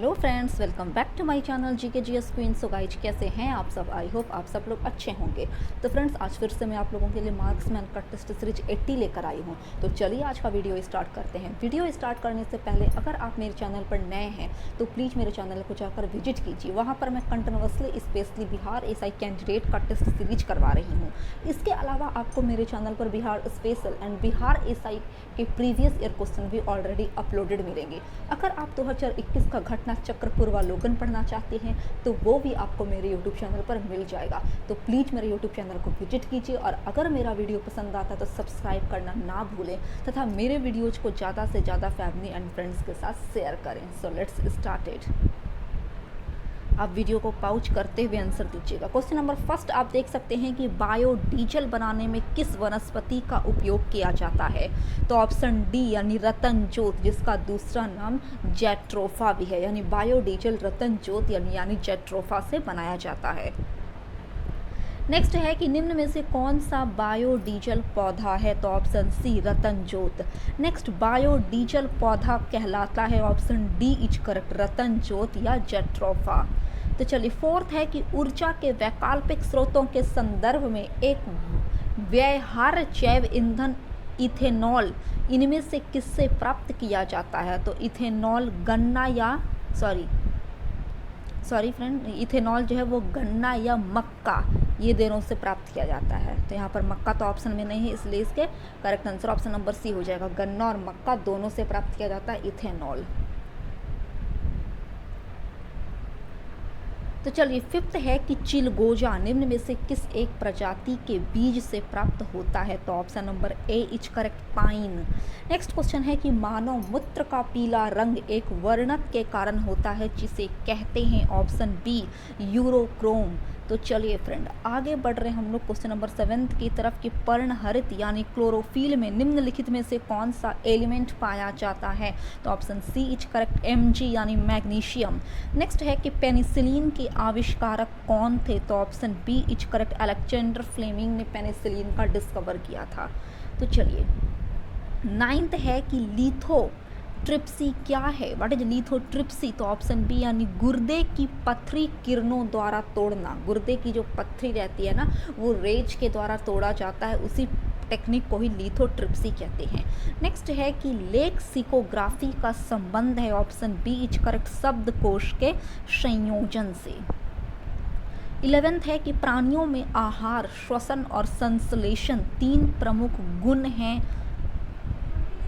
Hello friends, welcome back to my channel GK GS queen. So guys, कैसे हैं आप सब? आई होप आप सब लोग अच्छे होंगे। तो फ्रेंड्स, आज फिर से मैं आप लोगों के लिए मार्क्समैन का टेस्ट सीरीज 80 लेकर आई हूं। तो चलिए आज का वीडियो स्टार्ट करते हैं। वीडियो स्टार्ट करने से पहले अगर आप मेरे चैनल पर नए हैं तो प्लीज़ मेरे चैनल को जाकर विजिट कीजिए। वहाँ पर मैं continuously specially Bihar SI candidate का टेस्ट सीरीज करवा रही हूँ। इसके अलावा आपको मेरे चैनल पर Bihar special and Bihar SI के प्रीवियस ईयर क्वेश्चन भी ऑलरेडी अपलोडेड मिलेंगे। अगर आप 2021 का घटना चक्र पूर्वावलोकन पढ़ना चाहते हैं तो वो भी आपको मेरे यूट्यूब चैनल पर मिल जाएगा। तो प्लीज़ मेरे यूट्यूब चैनल को विजिट कीजिए और अगर मेरा वीडियो पसंद आता है तो सब्सक्राइब करना ना भूलें तथा मेरे वीडियोज़ को ज़्यादा से ज़्यादा फैमिली एंड फ्रेंड्स के साथ शेयर करें। So let's start it. आप वीडियो को पॉज करते हुए आंसर दीजिएगा। क्वेश्चन नंबर फर्स्ट आप देख सकते हैं कि बायोडीजल बनाने में किस वनस्पति का उपयोग किया जाता है? तो ऑप्शन डी यानी रतन जोत, जिसका दूसरा नाम जैट्रोफा भी है, यानी बायोडीजल रतन जोत यानी जैट्रोफा से बनाया जाता है। नेक्स्ट है कि निम्न में से कौन सा बायोडीजल पौधा है? तो ऑप्शन सी रतन जोत। नेक्स्ट, बायोडीजल पौधा कहलाता है ऑप्शन डी इज करेक्ट, रतन जोत या जैट्रोफा। तो चलिए, फोर्थ है कि ऊर्जा के वैकल्पिक स्रोतों के संदर्भ में एक व्यवहार्य जैव ईंधन इथेनॉल इनमें से किससे प्राप्त किया जाता है? तो इथेनॉल गन्ना या सॉरी फ्रेंड, इथेनॉल जो है वो गन्ना या मक्का, ये दोनों से प्राप्त किया जाता है। तो यहाँ पर मक्का तो ऑप्शन में नहीं है, इसलिए इसके correct answer option number C हो जाएगा। गन्ना और मक्का दोनों से प्राप्त किया जाता है इथेनॉल। तो चलिए, फिफ्थ है कि चिलगोजा निम्न में से किस एक प्रजाति के बीज से प्राप्त होता है? तो option number A is correct, pine. Next question है कि मानव मूत्र का पीला रंग एक वर्णक के कारण होता है, जिसे कहते हैं? Option B urochrome. तो चलिए फ्रेंड, आगे बढ़ रहे हैं हम लोग क्वेश्चन नंबर 7 की तरफ कि पर्णहरित यानी क्लोरोफिल में निम्नलिखित में से कौन सा एलिमेंट पाया जाता है? तो option C is correct, Mg यानी मैग्नीशियम। नेक्स्ट है कि पेनिसिलिन के आविष्कारक कौन थे? तो option B is correct, Alexander Fleming ने पेनिसिलिन का डिस्कवर किया था। तो चलिए, 9th है कि लिथोट्रिप्सी क्या है? What is lithotripsy? तो ऑप्शन बी यानी गुर्दे की पथरी किरणों द्वारा तोड़ना। गुर्दे की जो पथरी रहती है ना, वो रेज के द्वारा तोड़ा जाता है, उसी टेक्निक को ही लिथोट्रिप्सी कहते हैं। नेक्स्ट है कि लेक्सिकोग्राफी का संबंध है? ऑप्शन बी इज करेक्ट, शब्दकोश के संयोजन से। 11th है कि प्राणियों में आहार, श्वसन और संश्लेषण 3 प्रमुख गुण हैं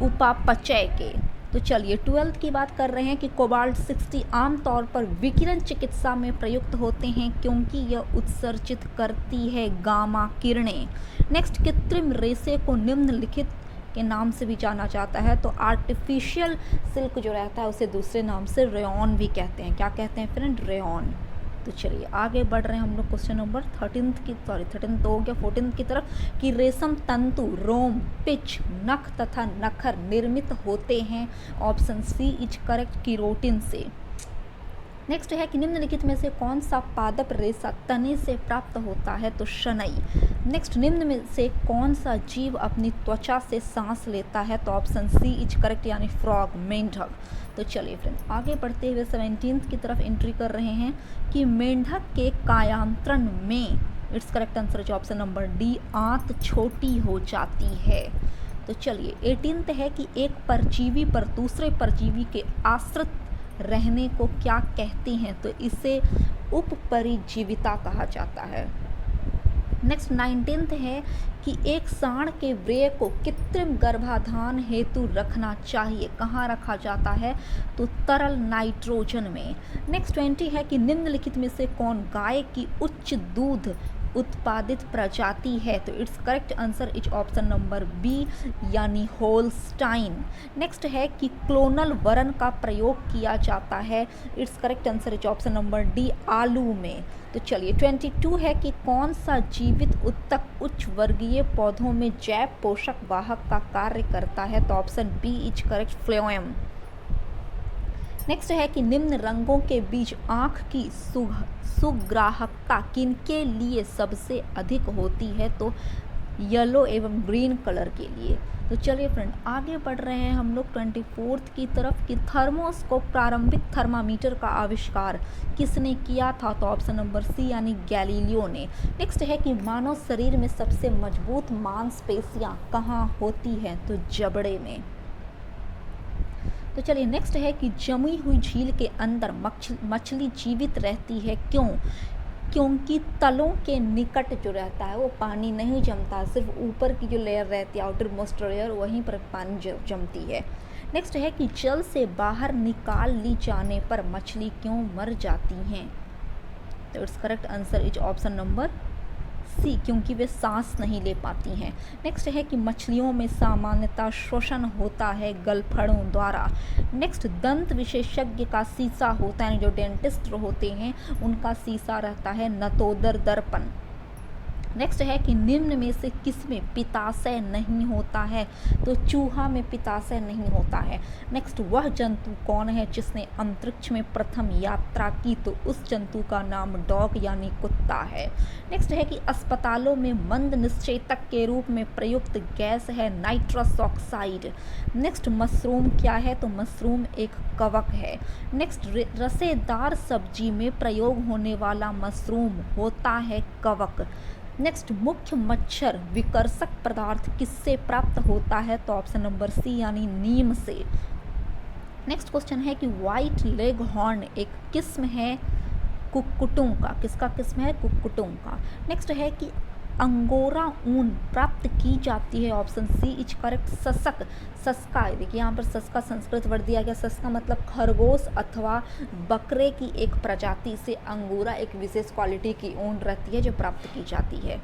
उपापचय के। तो चलिए, 12th की बात कर रहे हैं कि कोबाल्ट 60 आमतौर पर विकिरण चिकित्सा में प्रयुक्त होते हैं क्योंकि यह उत्सर्जित करती है गामा किरणें। नेक्स्ट, कृत्रिम रेशे को निम्नलिखित के नाम से भी जाना जाता है? तो आर्टिफिशियल सिल्क जो रहता है उसे दूसरे नाम से रेयॉन भी कहते हैं। क्या कहते हैं फ्रेंड? रेयॉन। तो चलिए, आगे बढ़ रहे हैं हम लोग क्वेश्चन नंबर 13 तो हो गया, 14 की तरफ कि रेशम तंतु, रोम, पिच, नख तथा नखर निर्मित होते हैं? ऑप्शन सी इज करेक्ट, कीरोटिन से। नेक्स्ट है कि निम्नलिखित में से कौन सा पादप रेशा तने से प्राप्त होता है? तो शनई। नेक्स्ट, निम्न में से कौन सा जीव अपनी त्वचा से सांस लेता है? तो ऑप्शन सी इज करेक्ट, यानी फ्रॉग, मेंढक। तो चलिए फ्रेंड, आगे बढ़ते हुए 17th की तरफ एंट्री कर रहे हैं कि मेंढक के कायांतरण में इट्स करेक्ट आंसर जो ऑप्शन नंबर डी, आंत छोटी हो जाती है। तो चलिए, 18th है कि एक परजीवी पर दूसरे परजीवी के आश्रित रहने को क्या कहते हैं? तो इसे उपपरिजीविता कहा जाता है। नेक्स्ट, 19th है कि एक सांड के व्रेय को कृत्रिम गर्भाधान हेतु रखना चाहिए। कहाँ रखा जाता है? तो तरल नाइट्रोजन में। नेक्स्ट, 20 है कि निम्नलिखित में से कौन गाय की उच्च दूध उत्पादित प्रजाति है? तो its correct answer is option number B, यानी होल्स्टाइन। नेक्स्ट है कि क्लोनल वरण का प्रयोग किया जाता है? Its correct answer is option number D, आलू में। तो चलिए, 22 है कि कौन सा जीवित उत्तक उच्च वर्गीय पौधों में जैव पोषक वाहक का कार्य करता है? तो option B is correct, phloem. Next है कि निम्न रंगों के बीच आँख की सुग्राहकता किनके लिए सबसे अधिक होती है? तो येलो एवं ग्रीन कलर के लिए। तो चलिए फ्रेंड आगे बढ़ रहे हैं हम लोग 24th की तरफ कि थर्मोस्कोप प्रारंभिक थर्मामीटर का आविष्कार किसने किया था? तो ऑप्शन नंबर सी यानी गैलीलियो ने। नेक्स्ट है कि मानव शरीर में सबसे मजबूत मांसपेशियां कहाँ होती हैं? तो जबड़े में। तो चलिए नेक्स्ट है कि जमी हुई झील के अंदर मछली जीवित रहती है, क्यों? क्योंकि तलों के निकट जो रहता है वो पानी नहीं जमता, सिर्फ ऊपर की जो लेयर रहती है आउटर मोस्ट लेयर वहीं पर पानी जमती है। नेक्स्ट है कि जल से बाहर निकाल ली जाने पर मछली क्यों मर जाती हैं? तो its correct answer is option number C, क्योंकि वे सांस नहीं ले पाती हैं। नेक्स्ट है कि मछलियों में सामान्यतः श्वसन होता है गलफड़ों द्वारा। नेक्स्ट दंत विशेषज्ञ का शीशा होता है, जो डेंटिस्ट होते हैं उनका शीशा रहता है नतोदर दर्पण। नेक्स्ट है कि निम्न में से किसमें पित्ताशय नहीं होता है? तो चूहा में पित्ताशय नहीं होता है। नेक्स्ट वह जंतु कौन है जिसने अंतरिक्ष में प्रथम यात्रा की? तो उस जंतु का नाम डॉग यानी कुत्ता है। नेक्स्ट है कि अस्पतालों में मंद निश्चेतक के रूप में प्रयुक्त गैस है नाइट्रस ऑक्साइड। नेक्स्ट मशरूम क्या है? तो मशरूम एक कवक है। नेक्स्ट रसेदार सब्जी में प्रयोग होने वाला मशरूम होता है कवक। नेक्स्ट मुख्य मच्छर विकर्षक पदार्थ किससे प्राप्त होता है? तो ऑप्शन नंबर सी यानी नीम से। नेक्स्ट क्वेश्चन है कि व्हाइट लेग हॉर्न एक किस्म है कुक्कुटों का, किसका किस्म है? कुक्कुटों का। नेक्स्ट है कि अंगोरा ऊन प्राप्त की जाती है, ऑप्शन सी इज करेक्ट सस्का। देखिए यहाँ पर सस्का संस्कृत वर्ड दिया गया। सस्का मतलब खरगोश अथवा बकरे की एक प्रजाति से अंगोरा एक विशेष क्वालिटी की ऊन रहती है जो प्राप्त की जाती है।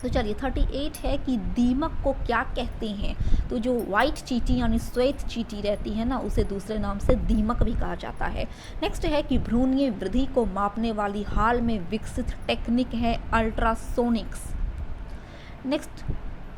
तो चलिए 38 है कि दीमक को क्या कहते हैं? तो जो व्हाइट चींटी यानी श्वेत चींटी रहती है ना, उसे दूसरे नाम से दीमक भी कहा जाता है। नेक्स्ट है कि भ्रूणीय वृद्धि को मापने वाली हाल में विकसित टेक्निक है अल्ट्रासोनिक्स। नेक्स्ट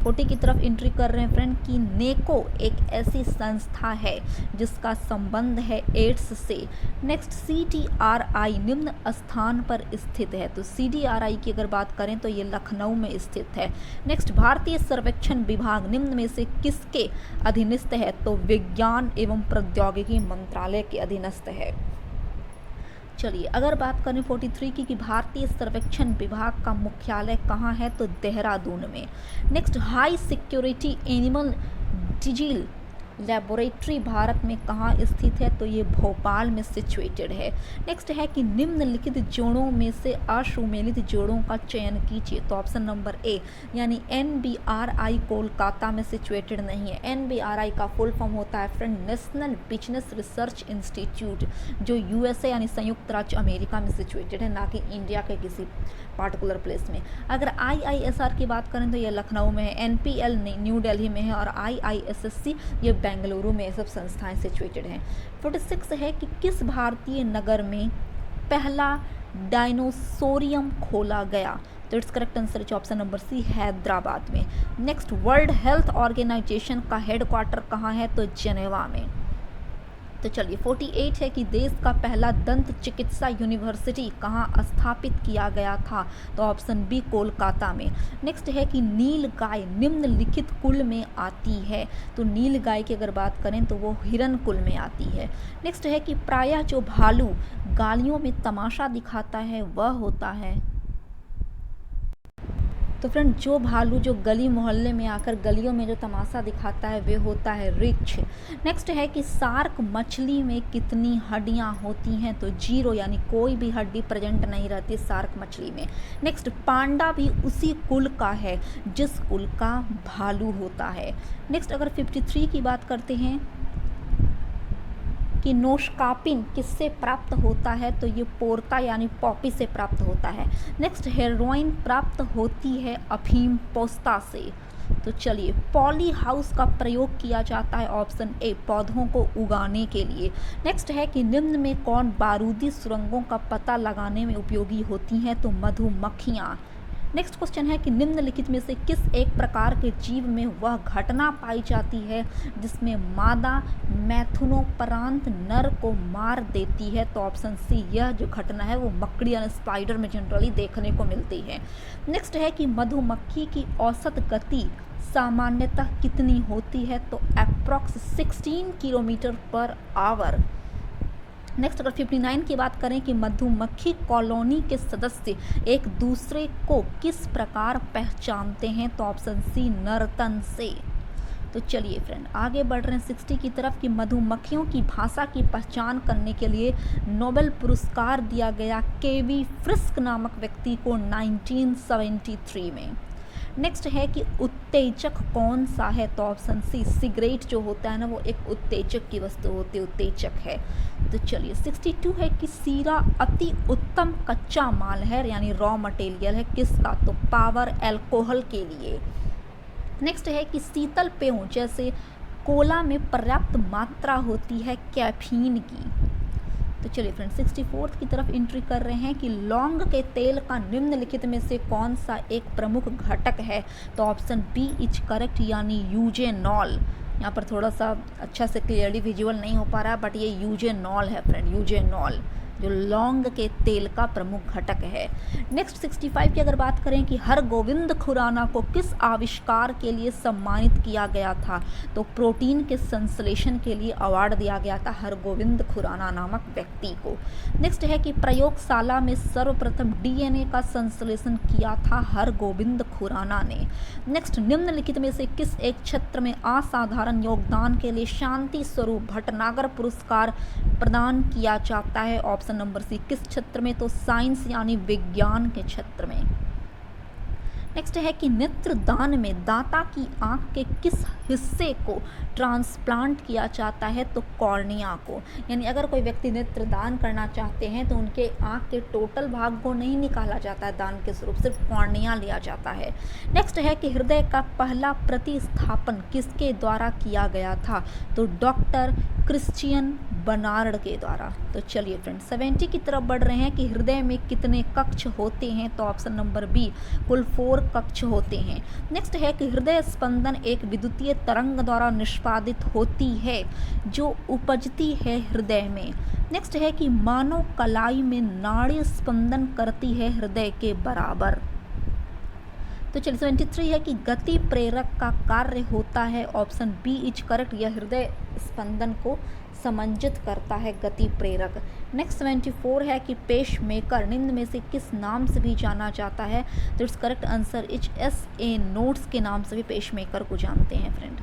40 की तरफ एंट्री कर रहे हैं फ्रेंड कि नेको एक ऐसी संस्था है जिसका संबंध है एड्स से। नेक्स्ट CDRI निम्न स्थान पर स्थित है। तो CDRI की अगर बात करें तो ये लखनऊ में स्थित है। नेक्स्ट भारतीय सर्वेक्षण विभाग निम्न में से किसके अधीनस्थ है? तो विज्ञान एवं प्रौद्योगिकी मंत्रालय के अधीनस्थ है। चलिए अगर बात करें 43 की कि भारतीय सर्वेक्षण विभाग का मुख्यालय कहाँ है? तो देहरादून में। Next high security animal disease laboratory Bharat में कहाँ स्थित है? तो ये भोपाल में सिचुएटेड है। नेक्स्ट है कि निम्नलिखित जोड़ों में से असुमेलित जोड़ों का चयन कीजिए। तो ऑप्शन नंबर ए यानी NBRI कोलकाता में सिचुएटेड नहीं है। NBRI का फुल फॉर्म होता है friend national business research institute, जो USA यानी संयुक्त राज्य अमेरिका में सिचुएटेड है, ना कि इंडिया के किसी पार्टिकुलर प्लेस में। अगर IISR की बात करें तो ये लखनऊ में है, NPL न्यू दिल्ली में है और IISSC ये बेंगलुरु में सब संस्थाएं सिचुएटेड हैं। 46 है कि किस भारतीय नगर में पहला डायनोसोरियम खोला गया? तो its correct answer is option number C Hyderabad में। नेक्स्ट वर्ल्ड हेल्थ ऑर्गेनाइजेशन का हेडक्वार्टर कहाँ है? तो जेनेवा में। तो चलिए 48 है कि देश का पहला दंत चिकित्सा यूनिवर्सिटी कहाँ स्थापित किया गया था? तो ऑप्शन बी कोलकाता में। नेक्स्ट है कि नील गाय निम्नलिखित कुल में आती है? तो नील गाय की अगर बात करें तो वो हिरन कुल में आती है। नेक्स्ट है कि प्रायः जो भालू गालियों में तमाशा दिखाता है वह होता है? तो फ्रेंड जो भालू जो गली मोहल्ले में आकर गलियों में जो तमाशा दिखाता है वे होता है रिछ। नेक्स्ट है कि शार्क मछली में कितनी हड्डियां होती हैं? तो 0 यानी कोई भी हड्डी प्रेजेंट नहीं रहती शार्क मछली में। नेक्स्ट पांडा भी उसी कुल का है जिस कुल का भालू होता है। नेक्स्ट अगर 53 की बात करते हैं कि नोशकापिन किससे प्राप्त होता है? तो ये पोर्ता यानी पॉपी से प्राप्त होता है। नेक्स्ट हेरोइन प्राप्त होती है अफीम पोस्ता से। तो चलिए पॉली हाउस का प्रयोग किया जाता है, ऑप्शन ए पौधों को उगाने के लिए। नेक्स्ट है कि निम्न में कौन बारूदी सुरंगों का पता लगाने में उपयोगी होती हैं? तो मधुमक्खियाँ। नेक्स्ट क्वेश्चन है कि निम्नलिखित में से किस एक प्रकार के जीव में वह घटना पाई जाती है जिसमें मादा मैथुनोपरांत नर को मार देती है। तो ऑप्शन सी, यह जो घटना है वो मकड़ी यानी स्पाइडर में जनरली देखने को मिलती है। नेक्स्ट है कि मधुमक्खी की औसत गति सामान्यतः कितनी होती है। तो approx 16 kilometre per hour. Next अगर 59 की बात करें कि मधुमक्खी कॉलोनी के सदस्य एक दूसरे को किस प्रकार पहचानते हैं। तो ऑप्शन सी, नर्तन से। तो चलिए फ्रेंड आगे बढ़ रहे हैं 60 की तरफ कि मधुमक्खियों की भाषा की पहचान करने के लिए नोबेल पुरस्कार दिया गया केवी फ्रिस्क नामक व्यक्ति को 1973 में। नेक्स्ट है कि उत्तेजक कौन सा है। तो ऑप्शन सी, सिगरेट जो होता है ना वो एक उत्तेजक की वस्तु होती है, उत्तेजक है। तो चलिए 62 है कि सीरा अति उत्तम कच्चा माल है यानी रॉ मटेरियल है किसका। तो पावर एल्कोहल के लिए। नेक्स्ट है कि शीतल पेयों जैसे कोला में पर्याप्त मात्रा होती है कैफीन की। तो चलिए फ्रेंड 64 की तरफ एंट्री कर रहे हैं कि लौंग के तेल का निम्नलिखित में से कौन सा एक प्रमुख घटक है। तो ऑप्शन बी इज करेक्ट यानी यूजेनॉल। यहाँ पर थोड़ा सा अच्छा से क्लियरली विजुअल नहीं हो पा रहा है बट ये यूजेनॉल है फ्रेंड, यूजेनॉल जो लौंग के तेल का प्रमुख घटक है। नेक्स्ट 65 की अगर बात करें कि हरगोविंद खुराना को किस आविष्कार के लिए सम्मानित किया गया था। तो प्रोटीन के संश्लेषण के लिए अवार्ड दिया गया था हरगोविंद खुराना नामक व्यक्ति को। नेक्स्ट है कि प्रयोगशाला में सर्वप्रथम डीएनए का संश्लेषण किया था हरगोविंद खुराना ने। नेक्स्ट निम्नलिखित में से किस एक क्षेत्र में असाधारण योगदान के लिए शांति स्वरूप भटनागर पुरस्कार प्रदान किया जाता है। ऑप्शन नंबर सी, किस क्षेत्र में। तो साइंस यानी विज्ञान के क्षेत्र में। नेक्स्ट है कि नेत्रदान में दाता की आंख के किस हिस्से को ट्रांसप्लांट किया जाता है। तो कॉर्निया को। यानी अगर कोई व्यक्ति नेत्रदान करना चाहते हैं तो उनके आंख के टोटल भाग को नहीं निकाला जाता है दान के स्वरूप, सिर्फ कॉर्निया लिया जाता है। नेक्स्ट है कि हृदय का पहला प्रतिस्थापन किसके द्वारा किया गया था। तो डॉक्टर क्रिश्चियन बर्नार्ड के द्वारा। तो चलिए फ्रेंड 70 की तरफ बढ़ रहे हैं कि हृदय में कितने कक्ष होते हैं। तो ऑप्शन नंबर बी, कुल 4 कक्ष होते हैं। नेक्स्ट है कि हृदय स्पंदन एक विद्युतीय तरंग द्वारा निष्पादित होती है जो उपजती है हृदय में। नेक्स्ट है कि मानव कलाई में नाड़ी स्पंदन करती है हृदय के बराबर। तो चलिए 73 है कि गति प्रेरक का कार्य होता है। ऑप्शन बी इज करेक्ट, यह हृदय स्पंदन को समंजित करता है गति प्रेरक। नेक्स्ट 74 है कि पेश मेकर निम्न में से किस नाम से भी जाना जाता है। तो its correct answer is SA notes के नाम से भी पेश मेकर को जानते हैं फ्रेंड।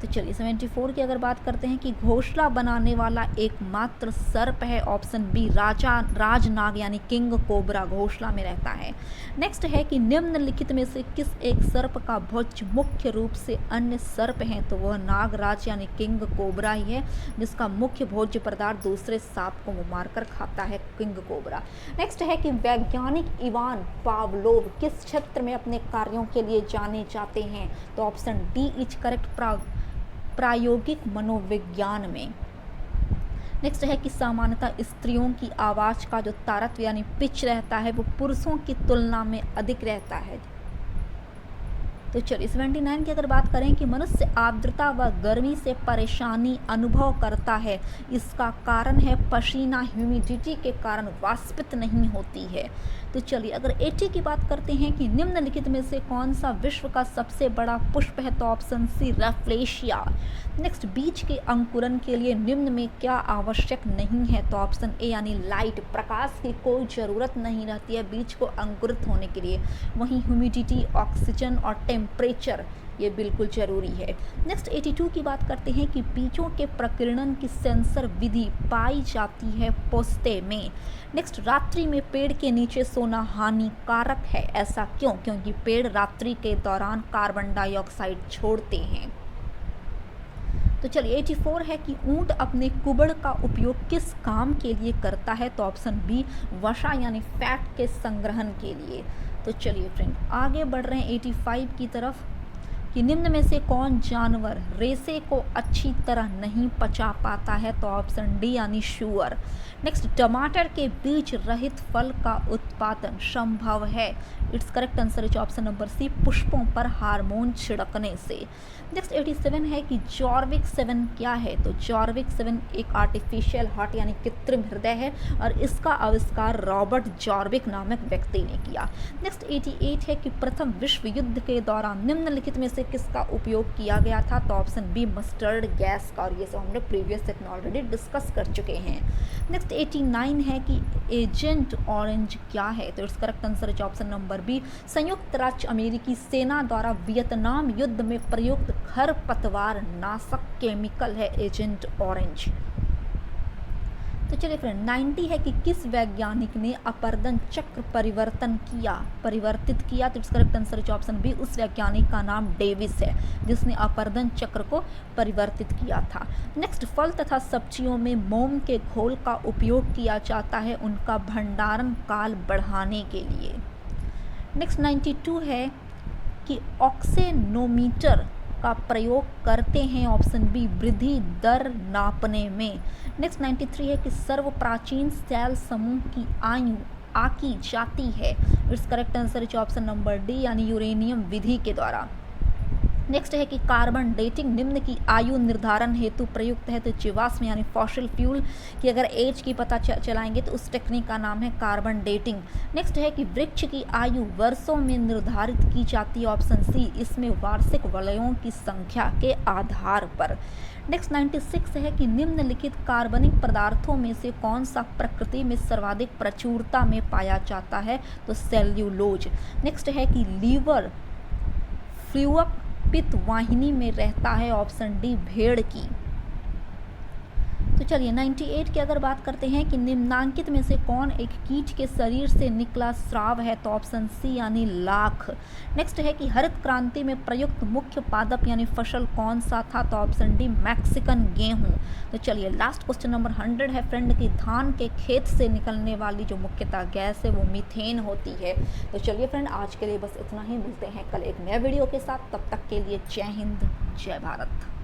तो चलिए 74 की अगर बात करते हैं कि घोंसला बनाने वाला एकमात्र सर्प है। ऑप्शन बी, राजनाग यानी किंग कोबरा घोंसला में रहता है। नेक्स्ट है कि निम्नलिखित में से किस एक सर्प का भोज्य मुख्य रूप से अन्य सर्प हैं। तो वह नागराज यानी किंग कोबरा ही है जिसका मुख्य भोज्य पदार्थ दूसरे सांप को मारकर खाता है किंग कोबरा। नेक्स्ट है कि वैज्ञानिक इवान पावलोव किस क्षेत्र में अपने कार्यों के लिए जाने जाते हैं। तो ऑप्शन डी इज करेक्ट, प्रायोगिक मनोविज्ञान में। नेक्स्ट है कि सामान्यतः स्त्रियों की आवाज़ का जो तारत्व यानी पिच रहता है वो पुरुषों की तुलना में अधिक रहता है। तो चलिए 79 की अगर बात करें कि मनुष्य आर्द्रता व गर्मी से परेशानी अनुभव करता है, इसका कारण है पसीना ह्यूमिडिटी के कारण वाष्पित नहीं होती है। तो चलिए अगर 80 की बात करते हैं कि निम्नलिखित में से कौन सा विश्व का सबसे बड़ा पुष्प है। तो ऑप्शन सी, रफ्लेशिया। नेक्स्ट बीज के अंकुरन के लिए निम्न में क्या आवश्यक नहीं है। तो ऑप्शन ए यानी लाइट, प्रकाश की कोई ज़रूरत नहीं रहती है बीज को अंकुरित होने के लिए। वहीं ह्यूमिडिटी, ऑक्सीजन और टेम्परेचर ये बिल्कुल ज़रूरी है। नेक्स्ट 82 की बात करते हैं कि बीजों के प्रकीर्णन की सेंसर विधि पाई जाती है पोस्ते में। नेक्स्ट रात्रि में पेड़ के नीचे सोना हानिकारक है, ऐसा क्यों। क्योंकि पेड़ रात्रि के दौरान कार्बन डाइऑक्साइड छोड़ते हैं। तो चलिए 84 है कि ऊंट अपने कुबड़ का उपयोग किस काम के लिए करता है। तो ऑप्शन बी, वसा यानी फैट के संग्रहण के लिए। तो चलिए फ्रेंड आगे बढ़ रहे हैं 85 की तरफ कि निम्न में से कौन जानवर रेसे को अच्छी तरह नहीं पचा पाता है, तो ऑप्शन डी यानी शुअर। नेक्स्ट, टमाटर के बीज रहित फल का उत्पादन संभव है। Its correct answer is option number C, पुष्पों पर हार्मोन छिड़कने से। नेक्स्ट 87 है कि जॉर्विक 7 क्या है, तो जॉर्विक 7 एक आर्टिफिशियल हार्ट यानी कृत्रिम हृदय है और इसका आविष्कार रॉबर्ट जॉर्विक नामक व्यक्ति ने किया। नेक्स्ट 88 है कि प्रथम विश्व युद्ध के दौरान निम्नलिखित में से किसका उपयोग किया गया था, तो ऑप्शन बी मस्टर्ड गैस का, और ये सब हमने प्रीवियस सेक्शन ऑलरेडी डिस्कस कर चुके हैं। नेक्स्ट 89 है कि एजेंट ऑरेंज क्या है, तो its correct answer is option number B, संयुक्त राज्य अमेरिकी सेना द्वारा वियतनाम युद्ध में प्रयुक्त खरपतवार नाशक केमिकल है एजेंट ऑरेंज। तो चलिए फ्रेंड 90 है कि किस वैज्ञानिक ने अपर्दन चक्र परिवर्तित किया, तो its correct answer is option B, उस वैज्ञानिक का नाम डेविस है जिसने अपर्दन चक्र को परिवर्तित किया था। नेक्स्ट, फल तथा सब्जियों में मोम के घोल का उपयोग किया जाता है उनका भंडारण काल बढ़ाने के लिए। नेक्स्ट 92 है कि ऑक्सेनोमीटर का प्रयोग करते हैं, ऑप्शन बी, वृद्धि दर नापने में। नेक्स्ट 93 है कि सर्वप्राचीन सेल समूह की आयु आकी जाती है, its correct answer is option number D यानी यूरेनियम विधि के द्वारा। नेक्स्ट है कि कार्बन डेटिंग निम्न की आयु निर्धारण हेतु प्रयुक्त है, तो जीवाश्म यानी फॉसिल फ्यूल की अगर एज की पता चलाएंगे तो उस टेक्निक का नाम है कार्बन डेटिंग। नेक्स्ट है कि वृक्ष की आयु वर्षों में निर्धारित की जाती है, ऑप्शन सी, इसमें वार्षिक वलयों की संख्या के आधार पर। नेक्स्ट 96 है कि निम्नलिखित कार्बनिक पदार्थों में से कौन सा प्रकृति में सर्वाधिक प्रचुरता में पाया जाता है, तो सेल्यूलोज। नेक्स्ट है कि लीवर फ्लूअक पित्त वाहिनी में रहता है, ऑप्शन डी, भेड़ की। तो चलिए 98 की अगर बात करते हैं कि निम्नांकित में से कौन एक कीट के शरीर से निकला स्राव है, तो ऑप्शन सी यानी लाख। नेक्स्ट है कि हरित क्रांति में प्रयुक्त मुख्य पादप यानी फसल कौन सा था, तो ऑप्शन डी, मैक्सिकन गेहूं। तो चलिए लास्ट क्वेश्चन नंबर 100 है फ्रेंड कि धान के खेत से निकलने वाली जो मुख्यतः गैस है वो मीथेन होती है। तो चलिए फ्रेंड आज के लिए बस इतना ही, मिलते हैं कल एक नए वीडियो के साथ, तब तक के लिए जय हिंद जय भारत।